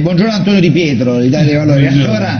Buongiorno Antonio Di Pietro, l'Italia dei Valori. Allora,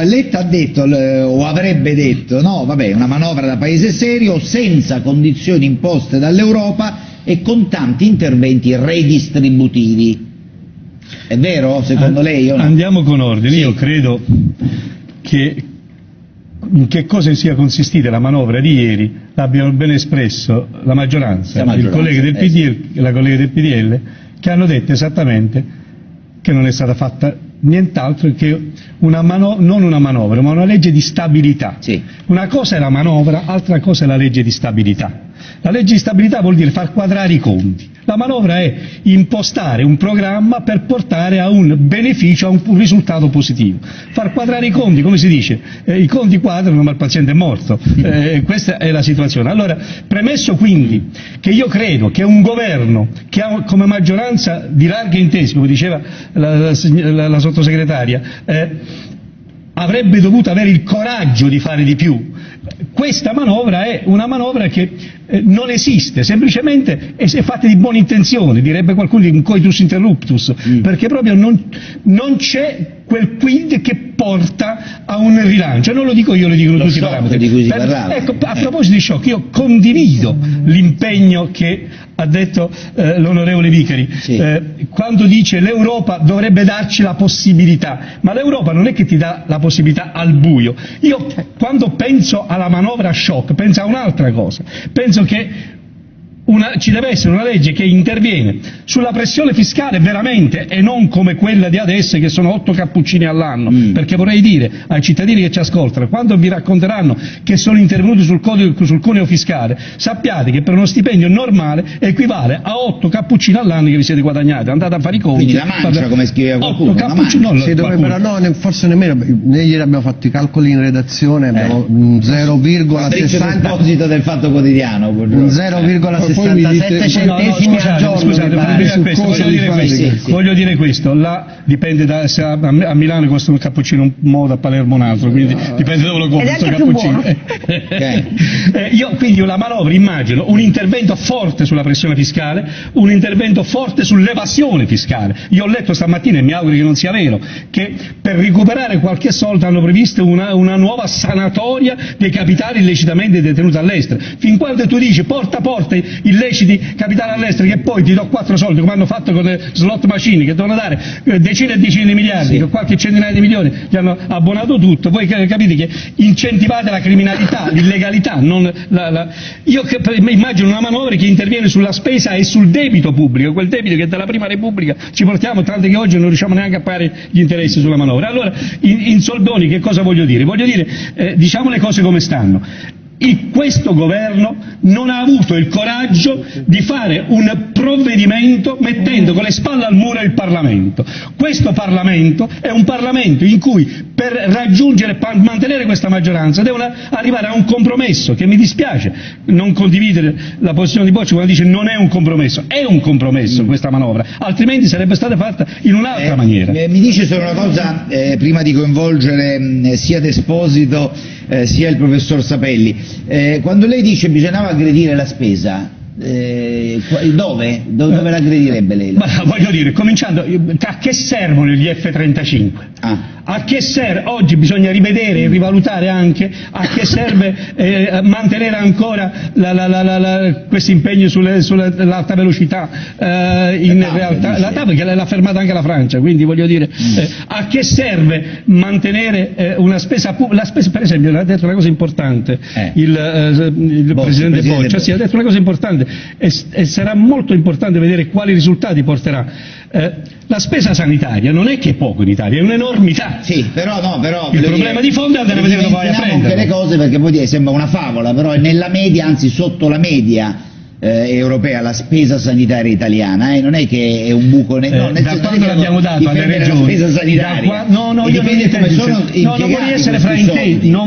Letta ha detto, o avrebbe detto, no, vabbè, una manovra da paese serio, senza condizioni imposte dall'Europa e con tanti interventi redistributivi. È vero, secondo lei? O no? Andiamo con ordine. Sì. Io credo che in che cosa sia consistita la manovra di ieri l'abbiano ben espresso la maggioranza, il collega del PD e la collega del PDL, che hanno detto esattamente che non è stata fatta nient'altro che non una manovra, ma una legge di stabilità. Sì. Una cosa è la manovra, altra cosa è la legge di stabilità. La legge di stabilità vuol dire far quadrare i conti. La manovra è impostare un programma per portare a un beneficio, a un risultato positivo. Far quadrare i conti, come si dice, i conti quadrano ma il paziente è morto. Questa è la situazione. Allora, premesso quindi che io credo che un governo che ha come maggioranza di larghe intese, come diceva la sottosegretaria, avrebbe dovuto avere il coraggio di fare di più. Questa manovra è una manovra che non esiste, semplicemente è fatta di buone intenzioni, direbbe qualcuno di un coitus interruptus, perché proprio non c'è quel quid che porta a un rilancio. Non lo dico io, lo dicono tutti i parametri. Di cui si parlava. Ecco, a proposito di shock, io condivido l'impegno che ha detto l'onorevole Vicari, Sì. quando dice l'Europa dovrebbe darci la possibilità, ma l'Europa non è che ti dà la possibilità al buio. Io quando penso alla manovra shock penso a un'altra cosa, penso che ci deve essere una legge che interviene sulla pressione fiscale veramente, e non come quella di adesso che sono 8 cappuccini all'anno, perché vorrei dire ai cittadini che ci ascoltano, quando vi racconteranno che sono intervenuti sul cuneo fiscale, sappiate che per uno stipendio normale equivale a 8 cappuccini all'anno che vi siete guadagnati. Andate a fare i conti. Quindi la mancia, come scriveva qualcuno, 8 cappuccini, Si dovrebbero, no, forse nemmeno, noi ieri abbiamo fatto i calcoli in redazione, abbiamo un 0,60 del Fatto Quotidiano, un 0,67 centesimi al giorno. Voglio dire questo, là dipende se a Milano costa un cappuccino un modo, a Palermo un altro, quindi dipende dove lo compri questo cappuccino. Io quindi la manovra immagino un intervento forte sulla pressione fiscale, un intervento forte sull'evasione fiscale. Io ho letto stamattina, e mi auguro che non sia vero, che per recuperare qualche soldo hanno previsto una nuova sanatoria dei capitali illecitamente detenuti all'estero. Fin quando tu dici porta a porta illeciti capitali all'estero, che poi ti do 4 soldi come hanno fatto con le slot machine, che devono dare decine e decine di miliardi, sì, che qualche centinaia di milioni gli hanno abbonato tutto. Voi capite che incentivate la criminalità, l'illegalità. Io immagino una manovra che interviene sulla spesa e sul debito pubblico, quel debito che dalla Prima Repubblica ci portiamo, tanto che oggi non riusciamo neanche a pagare gli interessi sulla manovra. Allora, in soldoni che cosa voglio dire? Voglio dire, diciamo le cose come stanno. Questo governo non ha avuto il coraggio di fare un provvedimento mettendo con le spalle al muro il Parlamento. Questo Parlamento è un Parlamento in cui per raggiungere, mantenere questa maggioranza devono arrivare a un compromesso, che mi dispiace non condividere la posizione di Boccia quando dice non è un compromesso. È un compromesso questa manovra, altrimenti sarebbe stata fatta in un'altra maniera. Mi dice solo una cosa, prima di coinvolgere sia D'Esposito sia il professor Sapelli. Quando lei dice bisognava aggredire la spesa, dove l'aggredirebbe lei? Ma voglio dire, cominciando, a che servono gli F-35? A che serve? Oggi bisogna rivedere e rivalutare anche a che serve mantenere ancora questo impegno sull'alta velocità. In realtà la TAP che l'ha fermata anche la Francia, quindi voglio dire, a che serve mantenere una spesa pubblica? La spesa, per esempio, ha detto una cosa importante il Presidente Boccia, sì, ha detto una cosa importante e sarà molto importante vedere quali risultati porterà. La spesa sanitaria non è che è poco in Italia, è un'enormità. Sì, però il problema di fondo è andare a vedere dove vai a prendere. Anche le cose, perché poi sembra una favola, però è nella media, anzi sotto la media europea, la spesa sanitaria italiana, non è che è un buco da quando l'abbiamo dato alle regioni, la spesa sanitaria, non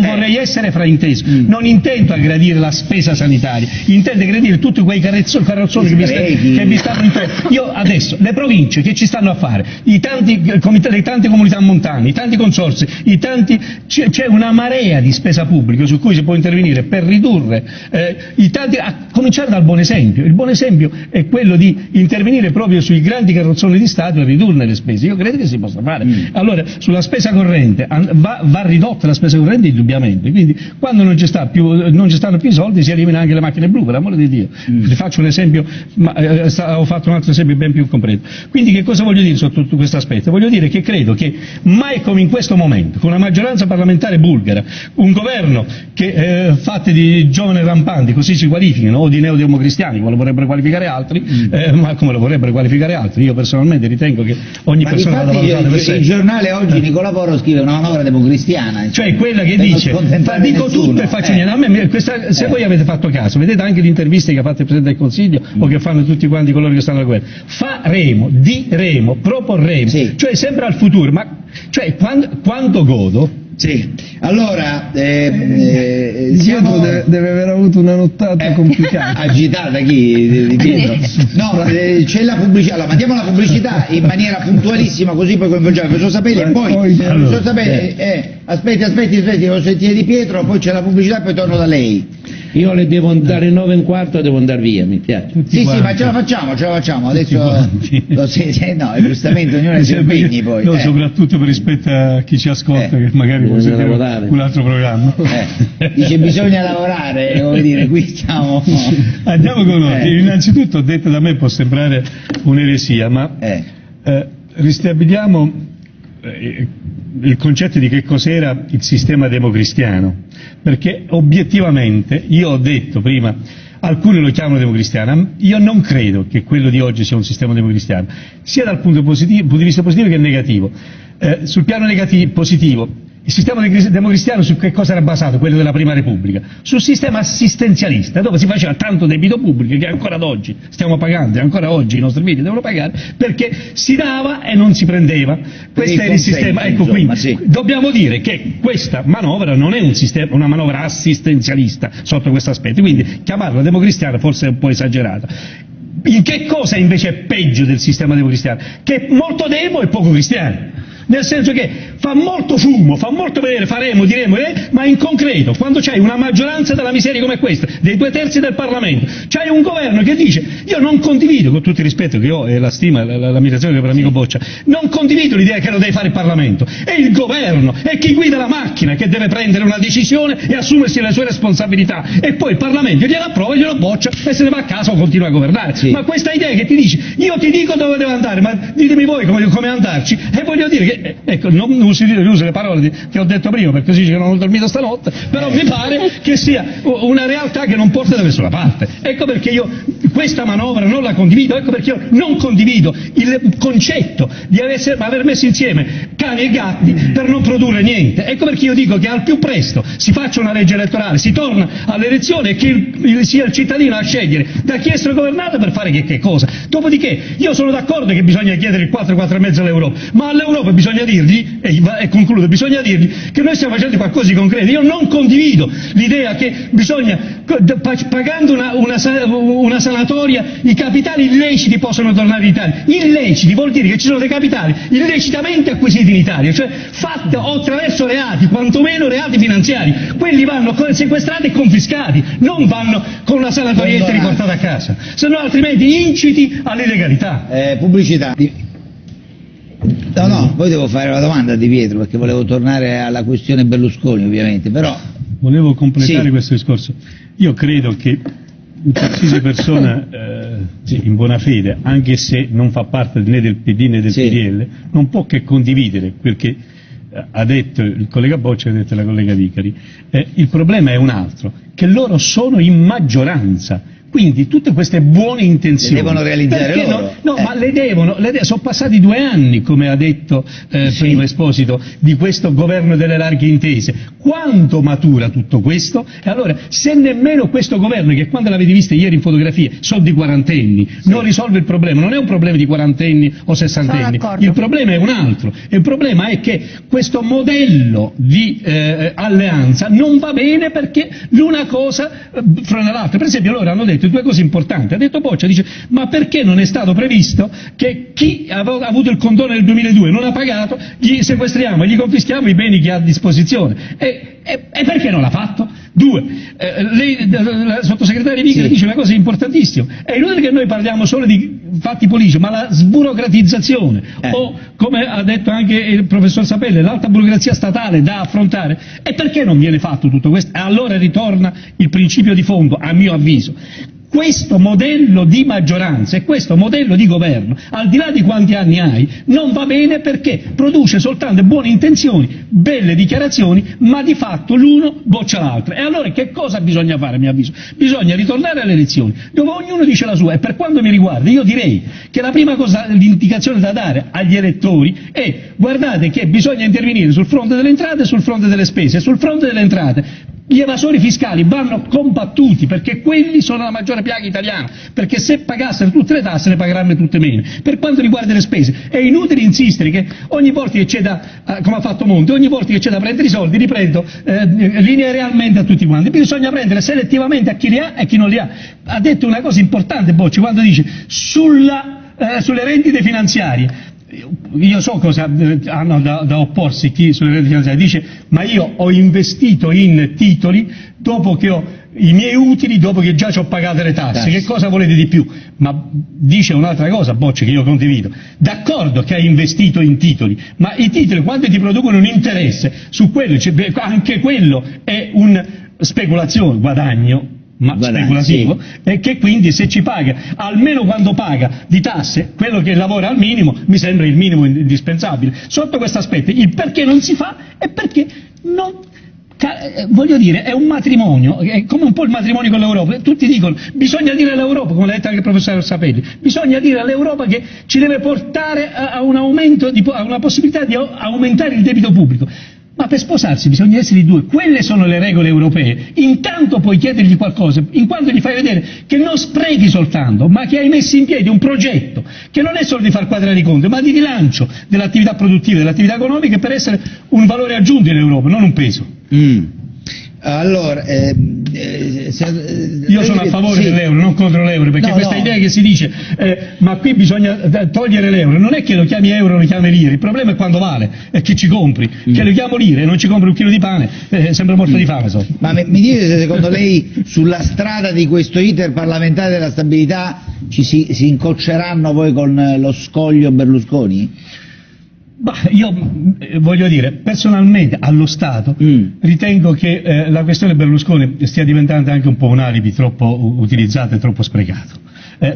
vorrei essere frainteso, non intendo aggredire la spesa sanitaria, intendo aggredire tutti quei carrozzoni che mi stanno intorno. Io adesso le province che ci stanno a fare, le tante comunità montane, i tanti consorzi, c'è una marea di spesa pubblica su cui si può intervenire per ridurre a cominciare dal buon esempio. Il buon esempio è quello di intervenire proprio sui grandi carrozzoni di Stato e ridurne le spese. Io credo che si possa fare. Allora, sulla spesa corrente va ridotta la spesa corrente indubbiamente, quindi quando non ci stanno più i soldi si elimina anche le macchine blu, per l'amore di Dio. Vi faccio un esempio, ho fatto un altro esempio ben più completo. Quindi che cosa voglio dire su tutto questo aspetto? Voglio dire che credo che mai come in questo momento, con una maggioranza parlamentare bulgara, un governo che fatti di giovani rampanti, così si qualificano, o di neodemocristiani, come lo vorrebbero qualificare altri, ma come lo vorrebbero qualificare altri, io personalmente ritengo che ogni persona vada valutata per sé. Il giornale oggi Nicola Porro scrive una manovra democristiana, cioè quella che dice dico tutto e faccio niente. A me se voi avete fatto caso, vedete anche le interviste che ha fatto il Presidente del Consiglio o che fanno tutti quanti coloro che stanno alla guerra, faremo, diremo, proporremo, cioè sempre al futuro, ma cioè quando godo. Sì, allora deve aver avuto una nottata complicata. Agitata chi? Di Pietro? No, c'è la pubblicità, allora mandiamo la pubblicità in maniera puntualissima così poi coinvolgiamo il professor Sapelli e poi professor Sapelli, aspetti, devo sentire Di Pietro, poi c'è la pubblicità e poi torno da lei. Io le devo andare 9:15, devo andare via, mi piace. Sì, ma ce la facciamo, adesso no, giustamente ognuno ha i suoi impegni poi. No, soprattutto per rispetto a chi ci ascolta che magari può sentire un altro programma. Dice bisogna lavorare, come dire, qui stiamo. Andiamo con ordine. Innanzitutto, detto da me può sembrare un'eresia, ma ristabiliamo il concetto di che cos'era il sistema democristiano, perché obiettivamente io ho detto prima, alcuni lo chiamano democristiano, io non credo che quello di oggi sia un sistema democristiano, sia dal punto di vista positivo che negativo. Sul piano positivo, il sistema democristiano su che cosa era basato? Quello della Prima Repubblica, sul sistema assistenzialista, dove si faceva tanto debito pubblico che ancora ad oggi stiamo pagando, e ancora oggi i nostri figli devono pagare, perché si dava e non si prendeva. Questo è il sistema. Ecco, quindi dobbiamo dire che questa manovra non è una manovra assistenzialista sotto questo aspetto, quindi chiamarla democristiana forse è un po' esagerata. In che cosa invece è peggio del sistema democristiano? Che è molto demo e poco cristiano. Nel senso che fa molto fumo, fa molto vedere, faremo, diremo, ma in concreto, quando c'hai una maggioranza della miseria come questa, dei 2/3 del Parlamento, c'hai un governo che dice, io non condivido, con tutto il rispetto che ho e la stima, l'ammirazione per l'amico Boccia, non condivido l'idea che lo deve fare il Parlamento, è il governo, è chi guida la macchina che deve prendere una decisione e assumersi le sue responsabilità, e poi il Parlamento gliela approva, glielo boccia e se ne va a casa o continua a governare. Ma questa idea che ti dice, io ti dico dove devo andare, ma ditemi voi come andarci, e voglio dire che ecco, non uso le parole che ho detto prima perché si dice che non ho dormito stanotte, però mi pare che sia una realtà che non porta da nessuna parte. Ecco perché io questa manovra non la condivido, ecco perché io non condivido il concetto di aver messo insieme cani e gatti per non produrre niente. Ecco perché io dico che al più presto si faccia una legge elettorale, si torna all'elezione e che sia il cittadino a scegliere da chi essere governato per fare che cosa. Dopodiché io sono d'accordo che bisogna chiedere il 4,5 all'Europa, ma all'Europa bisogna dirgli, e concludo, bisogna dirgli che noi stiamo facendo qualcosa di concreto. Io non condivido l'idea che bisogna, pagando una sanatoria, i capitali illeciti possono tornare in Italia. Illeciti vuol dire che ci sono dei capitali illecitamente acquisiti in Italia, cioè fatti o attraverso reati, quantomeno reati finanziari. Quelli vanno sequestrati e confiscati, non vanno con una sanatorietta riportata a casa, se no altrimenti inciti all'illegalità. Pubblicità. No, poi devo fare una domanda a Di Pietro perché volevo tornare alla questione Berlusconi ovviamente, però. Volevo completare questo discorso. Io credo che qualsiasi persona in buona fede, anche se non fa parte né del PD né del PDL, non può che condividere quel che ha detto il collega Boccia e ha detto la collega Vicari. Il problema è un altro, che loro sono in maggioranza. Quindi tutte queste buone intenzioni le devono realizzare loro. Ma le devono, sono passati 2 anni, come ha detto prima Esposito, di questo governo delle larghe intese. Quanto matura tutto questo? E allora, se nemmeno questo governo, che quando l'avete vista ieri in fotografie, sono di quarantenni, non risolve il problema, non è un problema di quarantenni o sessantenni, il problema è un altro, e il problema è che questo modello di alleanza non va bene perché l'una cosa frena l'altra. Per esempio loro hanno detto 2 cose importanti, ha detto Boccia, dice, ma perché non è stato previsto che chi ha avuto il condono nel 2002 non ha pagato, gli sequestriamo e gli confischiamo i beni che ha a disposizione, e perché non l'ha fatto? Due, la sottosegretaria Vigna dice una cosa importantissima, è inutile che noi parliamo solo di fatti politici, ma la sburocratizzazione, o come ha detto anche il professor Sapelle, l'alta burocrazia statale da affrontare, e perché non viene fatto tutto questo? E allora ritorna il principio di fondo, a mio avviso. Questo modello di maggioranza e questo modello di governo, al di là di quanti anni hai, non va bene perché produce soltanto buone intenzioni, belle dichiarazioni, ma di fatto l'uno boccia l'altro. E allora che cosa bisogna fare, a mio avviso? Bisogna ritornare alle elezioni, dove ognuno dice la sua, e per quanto mi riguarda io direi che la prima cosa, l'indicazione da dare agli elettori è: guardate che bisogna intervenire sul fronte delle entrate e sul fronte delle spese. Sul fronte delle entrate gli evasori fiscali vanno combattuti, perché quelli sono la maggiore piaga italiana, perché se pagassero tutte le tasse ne pagheranno tutte meno. Per quanto riguarda le spese è inutile insistere che ogni volta che c'è da, come ha fatto Monti, ogni volta che c'è da prendere i soldi, riprendo linearmente a tutti quanti, bisogna prendere selettivamente a chi li ha e a chi non li ha. Ha detto una cosa importante Bocci quando dice sulle rendite finanziarie. Io so cosa hanno da opporsi chi sulle rendite finanziarie, dice ma io ho investito in titoli dopo che ho i miei utili, dopo che già ci ho pagato le tasse, che cosa volete di più? Ma dice un'altra cosa Bocci che io condivido, d'accordo che hai investito in titoli, ma i titoli quando ti producono un interesse su quello, anche quello è un speculazione, guadagno ma speculativo, sì. E che quindi se ci paga almeno quando paga di tasse quello che lavora al minimo, mi sembra il minimo indispensabile. Sotto questo aspetto il perché non si fa è perché non, voglio dire, è un matrimonio, è come un po' il matrimonio con l'Europa. Tutti dicono bisogna dire all'Europa, come l'ha detto anche il professor Sapelli, bisogna dire all'Europa che ci deve portare a un aumento, a una possibilità di aumentare il debito pubblico. Ma per sposarsi bisogna essere due, quelle sono le regole europee. Intanto puoi chiedergli qualcosa, in quanto gli fai vedere che non sprechi soltanto, ma che hai messo in piedi un progetto che non è solo di far quadrare i conti, ma di rilancio dell'attività produttiva, dell'attività economica, per essere un valore aggiunto in Europa, non un peso. Allora, io sono a favore sì. dell'euro, non contro l'euro, perché questa idea che si dice ma qui bisogna togliere l'euro, non è che lo chiami euro o lo chiami lire, il problema è quando vale e chi ci compri, che lo chiamo lire e non ci compri un chilo di pane, sembra morto di fame. So. Ma mi dite se secondo lei sulla strada di questo iter parlamentare della stabilità si incocceranno poi con lo scoglio Berlusconi? Bah, io voglio dire, personalmente allo Stato ritengo che la questione Berlusconi stia diventando anche un po' un alibi troppo utilizzato e troppo sprecato.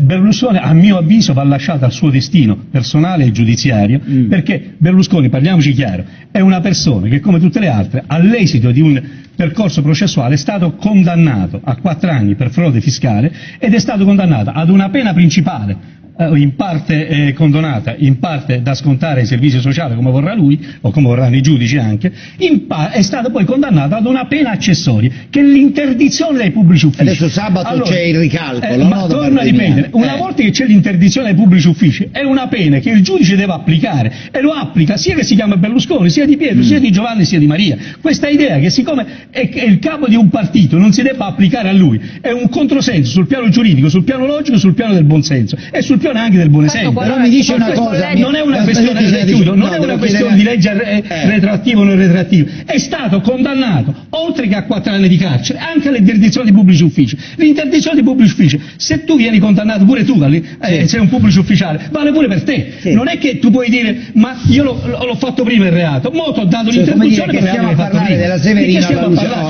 Berlusconi a mio avviso va lasciato al suo destino personale e giudiziario, perché Berlusconi, parliamoci chiaro, è una persona che come tutte le altre all'esito di un percorso processuale è stato condannato a 4 anni per frode fiscale ed è stato condannato ad una pena principale, in parte condonata, in parte da scontare ai servizi sociali come vorrà lui o come vorranno i giudici anche, è stato poi condannato ad una pena accessoria che è l'interdizione dai pubblici uffici. Adesso sabato c'è il ricalcolo, ma torno a ripetere, una volta che c'è l'interdizione dai pubblici uffici è una pena che il giudice deve applicare e lo applica sia che si chiama Berlusconi, sia di Pietro, sia di Giovanni, sia di Maria. Questa idea che siccome è il capo di un partito non si debba applicare a lui è un controsenso sul piano giuridico, sul piano logico, sul piano del buonsenso e sul piano anche del buon esempio. Però mi dice una cosa, non è una questione di legge retroattiva o non retroattiva, è stato condannato oltre che a 4 anni di carcere anche all'interdizione di pubblici uffici. L'interdizione di pubblici uffici, se tu vieni condannato pure tu sei un pubblico ufficiale, vale pure per te, non è che tu puoi dire ma io l'ho fatto prima il reato, mo t'ho dato l'interdizione per stiamo a parlare della Severino,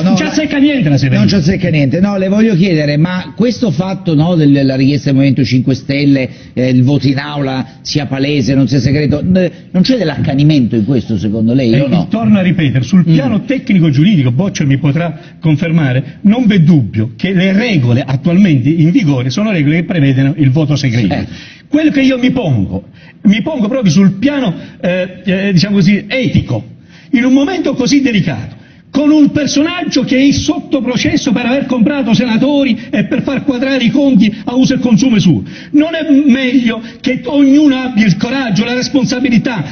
non ci azzecca niente la Severino, non ci azzecca niente. No, le voglio chiedere, ma questo fatto della richiesta del Movimento 5 Stelle, il voto in aula sia palese, non sia segreto, non c'è dell'accanimento in questo secondo lei o no? Torno a ripetere, sul piano tecnico giuridico, Boccia mi potrà confermare, non v'è dubbio che le regole attualmente in vigore sono regole che prevedono il voto segreto. Quello che io mi pongo proprio sul piano diciamo così etico, in un momento così delicato, con un personaggio che è sotto processo per aver comprato senatori e per far quadrare i conti a uso e consumo suo. Non è meglio che ognuno abbia il coraggio, la responsabilità,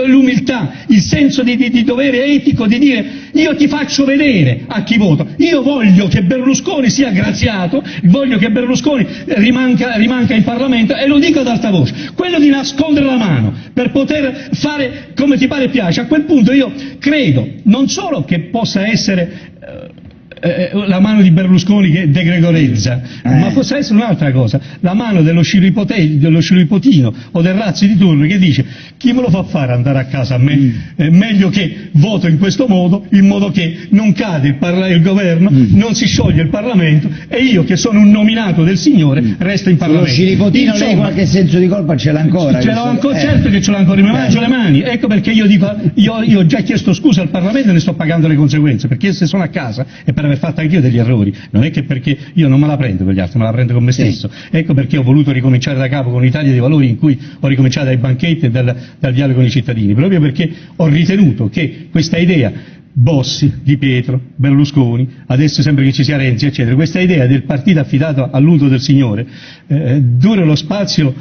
l'umiltà, il senso di dovere etico di dire io ti faccio vedere a chi voto, io voglio che Berlusconi sia graziato, voglio che Berlusconi rimanga in Parlamento e lo dico ad alta voce. Quello di nascondere la mano per poter fare come ti pare e piace, a quel punto io credo non solo che possa essere la mano di Berlusconi che De Gregorezza, ma possa essere un'altra cosa, la mano dello sciripotino o del Razzi di turno che dice: chi me lo fa fare andare a casa a me? È meglio che voto in questo modo, in modo che non cade il governo, non si scioglie il Parlamento e io che sono un nominato del Signore resto in Parlamento. Lo sciripotino lei qualche senso di colpa ce l'ha ancora? Ce l'ho ancora, certo che ce l'ho ancora, mi mangio le mani. Ecco perché io dico, io ho già chiesto scusa al Parlamento e ne sto pagando le conseguenze, perché se sono a casa è per aver fatto anch'io degli errori, non è che perché io non me la prendo con gli altri, me la prendo con me stesso. Ecco perché ho voluto ricominciare da capo con l'Italia dei Valori, in cui ho ricominciato dai banchetti e dal dialogo con i cittadini, proprio perché ho ritenuto che questa idea Bossi, Di Pietro, Berlusconi, adesso sembra che ci sia Renzi, eccetera, questa idea del partito affidato all'uso del Signore dura lo spazio.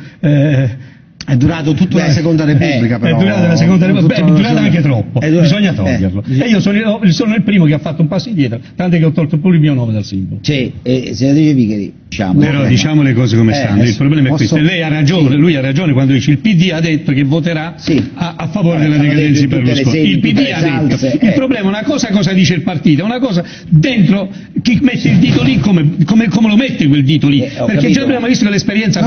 È durato tutta la Seconda Repubblica, però. È durata la Seconda Repubblica, è durata anche troppo, bisogna toglierlo. E io sono il primo che ha fatto un passo indietro, tanto che ho tolto pure il mio nome dal simbolo. Senatrice Vicheri, diciamo. Però diciamo le cose come stanno, il problema è questo. Lei ha ragione, lui ha ragione quando dice il PD ha detto che voterà a favore della decadenza di Berlusconi. Il PD ha detto. Il problema è una cosa dice il partito, una cosa dentro chi mette il dito lì come lo mette quel dito lì. Perché già abbiamo visto che l'esperienza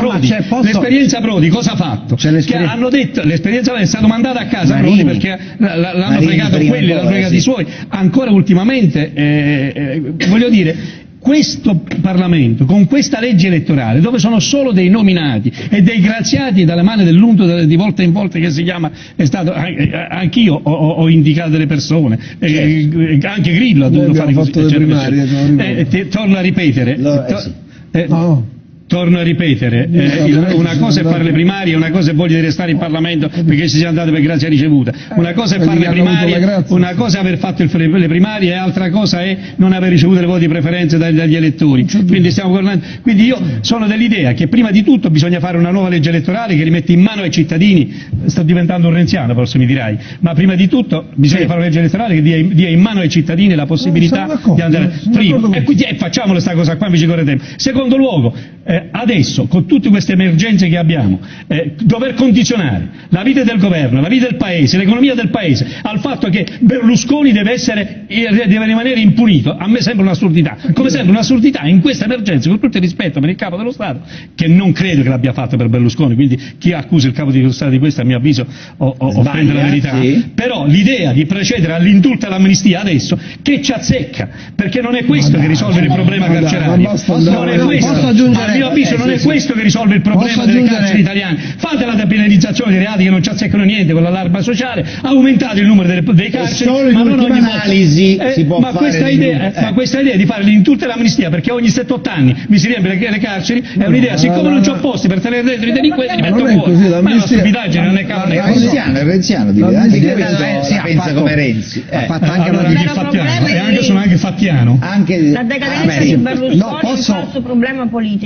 Prodi cosa ha fatto? Che hanno detto l'esperienza è stato mandato a casa Prodi perché l'hanno fregato quelli, l'hanno fregato i suoi. Ancora ultimamente, voglio dire, questo Parlamento, con questa legge elettorale, dove sono solo dei nominati e dei graziati dalle mani dell'unto di volta in volta che si chiama, è stato, anch'io ho indicato delle persone, anche Grillo ha dovuto fare così. Torno a ripetere. Torno a ripetere, una cosa è fare le primarie, una cosa è voglio restare in Parlamento perché si sia andato per grazia ricevuta, una cosa è fare le primarie, una cosa è aver fatto le primarie e altra cosa è non aver ricevuto le voti di preferenza dagli elettori. Quindi io sono dell'idea che prima di tutto bisogna fare una nuova legge elettorale che rimette in mano ai cittadini, sto diventando un renziano forse mi dirai, ma prima di tutto bisogna fare una legge elettorale che dia in mano ai cittadini la possibilità di andare prima, e quindi facciamo questa cosa qua invece di correre tempo. Secondo luogo, adesso con tutte queste emergenze che abbiamo, dover condizionare la vita del governo, la vita del paese, l'economia del paese al fatto che Berlusconi deve rimanere impunito, a me sembra un'assurdità, come sembra un'assurdità in questa emergenza, con tutto il rispetto per il capo dello Stato, che non credo che l'abbia fatto per Berlusconi, quindi chi accusa il capo dello Stato di questo a mio avviso offende la verità, però l'idea di procedere all'indulto e all'amnistia adesso che ci azzecca, perché non è questo che risolve il problema carcerario, non è questo, a mio avviso non è questo che risolve il problema delle carceri italiane. Fate la depenalizzazione dei reati che non ci azzeccano niente con l'allarme sociale, aumentate il numero delle carceri, ma non ogni analisi si può ma questa idea di fare l'indulto e l'amnistia perché ogni 7-8 anni mi si riempie le carceri è un'idea, siccome non c'ho posti per tenere dentro i delinquenti li metto fuori, ma è una stupidaggine, non è cavolo. È renziano, pensa come Renzi, ha fatto anche fattiano, e sono anche fattiano. La decadenza di Berlusconi è un falso problema politico.